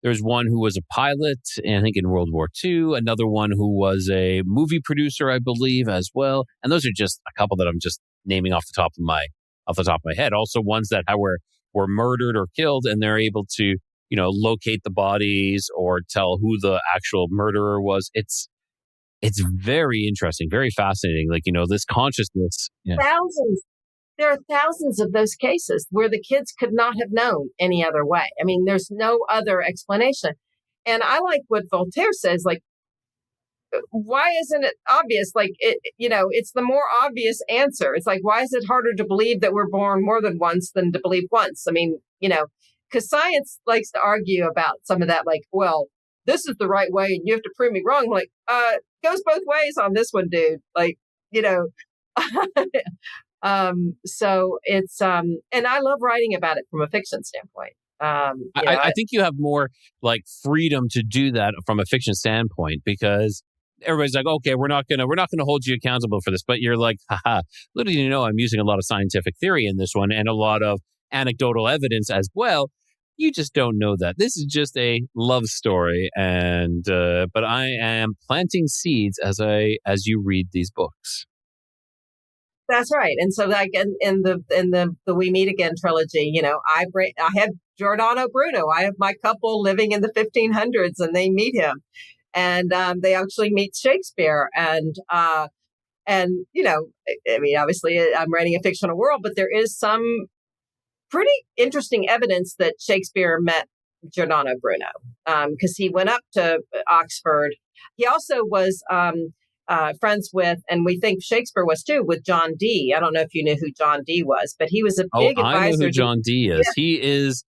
There's one who was a pilot, I think in World War II, another one who was a movie producer, I believe, as well. And those are just a couple that I'm just naming off the top of my head. Also ones that were murdered or killed, and they're able to, locate the bodies or tell who the actual murderer was. It's very interesting, very fascinating. Like, this consciousness. Yeah. Thousands. There are thousands of those cases where the kids could not have known any other way. I mean, there's no other explanation. And I like what Voltaire says, like, why isn't it obvious? Like, it's the more obvious answer. It's like, why is it harder to believe that we're born more than once than to believe once? I mean, because science likes to argue about some of that, like, well, this is the right way and you have to prove me wrong. Like, goes both ways on this one, dude. Like, so it's, and I love writing about it from a fiction standpoint. I think you have more like freedom to do that from a fiction standpoint, because everybody's like, okay, we're not gonna hold you accountable for this, but you're like, haha, little do you know, I'm using a lot of scientific theory in this one and a lot of anecdotal evidence as well. You just don't know that. This is just a love story, and but I am planting seeds as you read these books. That's right. And so, like in the We Meet Again trilogy, I have Giordano Bruno. I have my couple living in the 1500s, and they meet him, and they actually meet Shakespeare, and I mean, obviously, I'm writing a fictional world, but there is some pretty interesting evidence that Shakespeare met Giordano Bruno, because he went up to Oxford. He also was friends with, and we think Shakespeare was too, with John Dee. I don't know if you knew who John Dee was, but he was a big advisor. I know who John Dee is. Yeah. He is,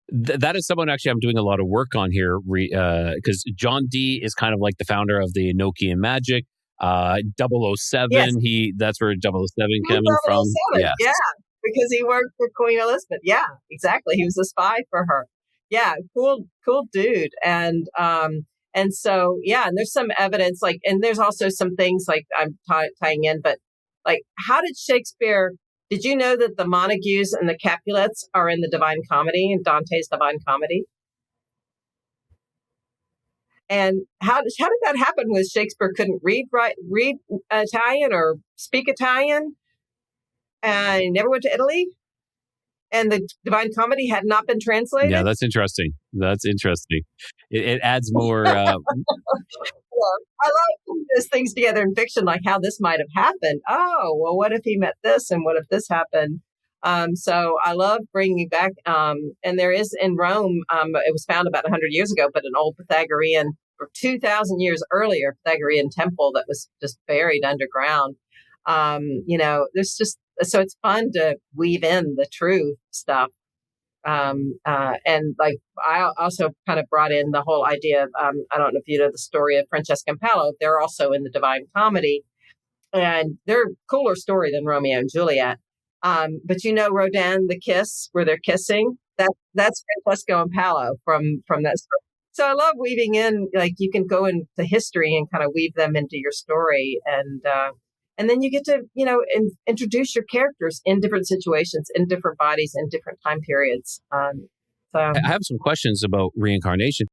that is someone actually I'm doing a lot of work on here, because John Dee is kind of like the founder of the Enochian magic. 007, yes. That's where 007 coming from. Yes. Yeah, because he worked for Queen Elizabeth. Yeah, exactly. He was a spy for her. Yeah, cool dude. And so, yeah, and there's some evidence, like, and there's also some things like I'm tying in, but like, how did Shakespeare, did you know that the Montagues and the Capulets are in the Divine Comedy, in Dante's Divine Comedy? And how did that happen? Was Shakespeare couldn't read Italian or speak Italian, and he never went to Italy, and the Divine Comedy had not been translated? Yeah, that's interesting. It adds more. I like putting those things together in fiction, like how this might have happened. Oh, well, what if he met this, and what if this happened? So I love bringing back, and there is in Rome, it was found about 100 years ago, but an old Pythagorean, or 2,000 years earlier, Pythagorean temple that was just buried underground. There's just, so it's fun to weave in the true stuff. And like, I also kind of brought in the whole idea of, I don't know if you know the story of Francesca and Paolo. They're also in the Divine Comedy, and they're a cooler story than Romeo and Juliet. But Rodin, the kiss where they're kissing, that's Francesco and Paolo from that story. So I love weaving in, like, you can go into history and kind of weave them into your story. And then you get to, introduce your characters in different situations, in different bodies, in different time periods. So I have some questions about reincarnation.